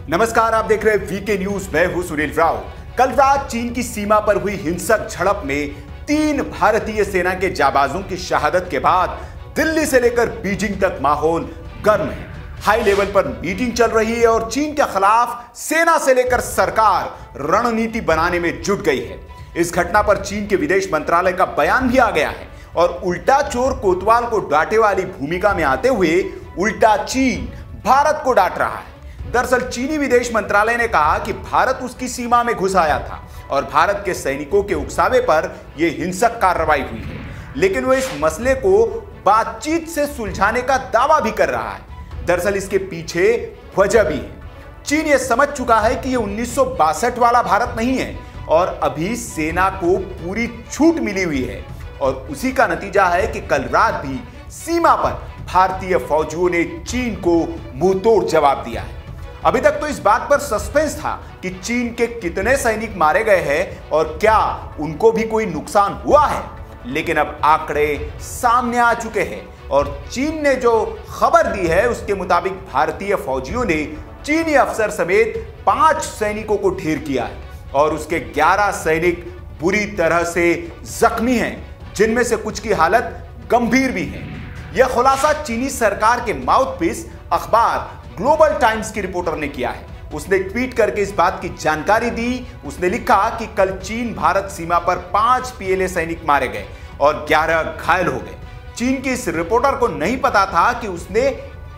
नमस्कार, आप देख रहे हैं वीके न्यूज। मैं हूं सुनील राव। कल रात चीन की सीमा पर हुई हिंसक झड़प में 3 भारतीय सेना के जाबाजों की शहादत के बाद दिल्ली से लेकर बीजिंग तक माहौल गर्म है। हाई लेवल पर मीटिंग चल रही है और चीन के खिलाफ सेना से लेकर सरकार रणनीति बनाने में जुट गई है। इस घटना पर चीन के विदेश मंत्रालय का बयान भी आ गया है और उल्टा चोर कोतवाल को डांटे वाली भूमिका में आते हुए उल्टा चीन भारत को डांट रहा है। दरअसल चीनी विदेश मंत्रालय ने कहा कि भारत उसकी सीमा में घुस आया था और भारत के सैनिकों के उकसावे पर यह हिंसक कार्रवाई हुई है, लेकिन वो इस मसले को बातचीत से सुलझाने का दावा भी कर रहा है। दरअसल इसके पीछे वजह भी है। चीन यह समझ चुका है कि यह 1962 वाला भारत नहीं है और अभी सेना को पूरी छूट मिली हुई है और उसी का नतीजा है कि कल रात भी सीमा पर भारतीय फौजियों ने चीन को मुंहतोड़ जवाब दिया है। अभी तक तो इस बात पर सस्पेंस था कि चीन के कितने सैनिक मारे गए हैं और क्या उनको भी कोई नुकसान हुआ है, लेकिन अब आंकड़े सामने आ चुके हैं और चीन ने जो खबर दी है उसके मुताबिक भारतीय फौजियों ने चीनी अफसर समेत 5 सैनिकों को ढेर किया है और उसके 11 सैनिक बुरी तरह से जख्मी हैं, जिनमें से कुछ की हालत गंभीर भी है। यह खुलासा चीनी सरकार के माउथपीस अखबार ग्लोबल टाइम्स की रिपोर्टर ने किया है। उसने ट्वीट करके इस बात की जानकारी दी। उसने लिखा कि कल चीन भारत सीमा पर 5 पीएलए सैनिक मारे गए और 11 घायल हो गए। चीन की इस रिपोर्टर को नहीं पता था कि उसने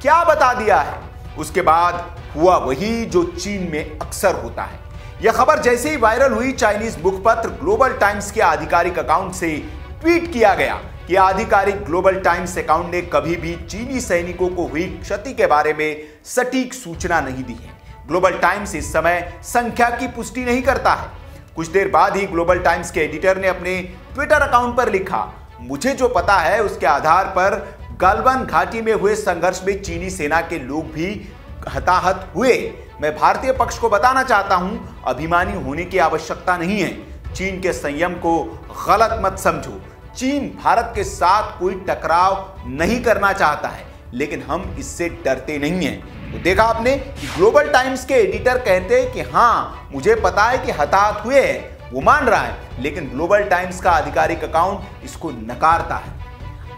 क्या बता दिया है। उसके बाद हुआ वही जो चीन में अक्सर होता है। यह खबर जैसे ही वायरल हुई, चाइनीज मुखपत्र ग्लोबल टाइम्स के आधिकारिक अकाउंट से ट्वीट किया गया कि आधिकारिक ग्लोबल टाइम्स अकाउंट ने कभी भी चीनी सैनिकों को हुई क्षति के बारे में सटीक सूचना नहीं दी है। ग्लोबल टाइम्स इस समय संख्या की पुष्टि नहीं करता है। कुछ देर बाद ही ग्लोबल टाइम्स के एडिटर ने अपने ट्विटर अकाउंट पर लिखा, मुझे जो पता है उसके आधार पर गलवान घाटी में हुए संघर्ष में चीनी सेना के लोग भी हताहत हुए। मैं भारतीय पक्ष को बताना चाहता हूं, अभिमानी होने की आवश्यकता नहीं है। चीन के संयम को गलत मत समझो। चीन भारत के साथ कोई टकराव नहीं करना चाहता है, लेकिन हम इससे डरते नहीं हैं। तो देखा आपने कि ग्लोबल टाइम्स के एडिटर कहते हैं कि हाँ, मुझे पता है कि हताहत हुए हैं, वो मान रहा है, लेकिन ग्लोबल टाइम्स का आधिकारिक अकाउंट इसको नकारता है।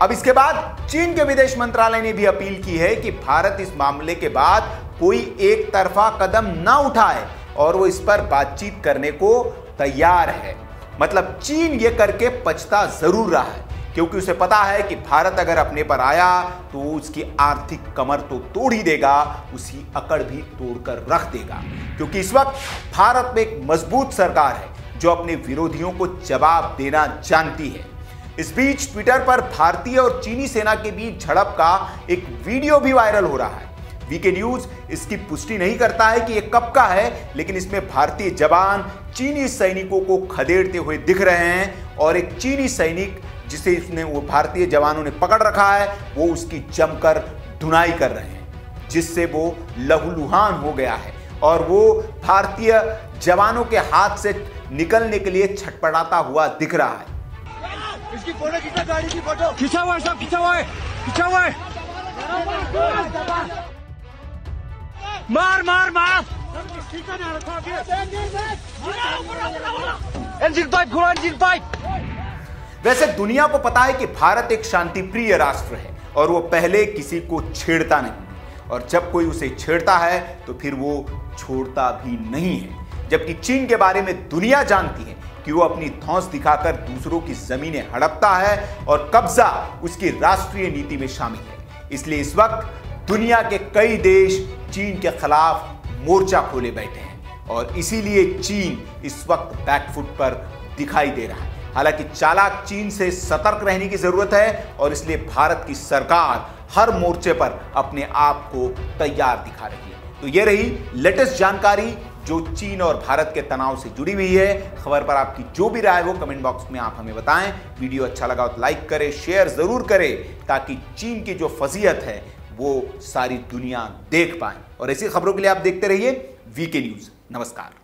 अब इसके बाद चीन के विदेश मंत्रालय ने भी अपील की है कि भारत इस मामले के बाद कोई एक तरफा कदम ना उठाए और वो इस पर बातचीत करने को तैयार है। मतलब चीन ये करके पछता जरूर रहा है, क्योंकि उसे पता है कि भारत अगर अपने पर आया तो उसकी आर्थिक कमर तो तोड़ ही देगा, उसकी अकड़ भी तोड़कर रख देगा। क्योंकि इस वक्त भारत में एक मजबूत सरकार है जो अपने विरोधियों को जवाब देना जानती है। इस बीच ट्विटर पर भारतीय और चीनी सेना के बीच झड़प का एक वीडियो भी वायरल हो रहा है। वीके न्यूज इसकी पुष्टि नहीं करता है कि यह कब का है, लेकिन इसमें भारतीय जवान चीनी सैनिकों को खदेड़ते हुए दिख रहे हैं और एक चीनी सैनिक जिसे वो भारतीय जवानों ने पकड़ रखा है, वो उसकी जमकर धुनाई कर रहे हैं, जिससे वो लहूलुहान हो गया है और वो भारतीय जवानों के हाथ से निकलने के लिए छटपटाता हुआ दिख रहा है। इसकी फोटो खींचा, गाड़ी की फोटो खींचा हुआ है, सब खींचा हुआ है, खींचा हुआ है। मार मार मार, इंजन पाइप खोलो, इंजन पाइप। वैसे दुनिया को पता है कि भारत एक शांति प्रिय राष्ट्र है और वो पहले किसी को छेड़ता नहीं, और जब कोई उसे छेड़ता है तो फिर वो छोड़ता भी नहीं है। जबकि चीन के बारे में दुनिया जानती है कि वो अपनी धौंस दिखाकर दूसरों की जमीनें हड़पता है और कब्जा उसकी राष्ट्रीय नीति में शामिल है। इसलिए इस वक्त दुनिया के कई देश चीन के खिलाफ मोर्चा खोले बैठे हैं और इसीलिए चीन इस वक्त बैकफुट पर दिखाई दे रहा है। हालांकि चालाक चीन से सतर्क रहने की जरूरत है और इसलिए भारत की सरकार हर मोर्चे पर अपने आप को तैयार दिखा रही है। तो ये रही लेटेस्ट जानकारी जो चीन और भारत के तनाव से जुड़ी हुई है। खबर पर आपकी जो भी राय हो कमेंट बॉक्स में आप हमें बताएं। वीडियो अच्छा लगा तो लाइक करें, शेयर जरूर करें, ताकि चीन की जो फजीहत है वो सारी दुनिया देख पाए। और ऐसी खबरों के लिए आप देखते रहिए वीके न्यूज। नमस्कार।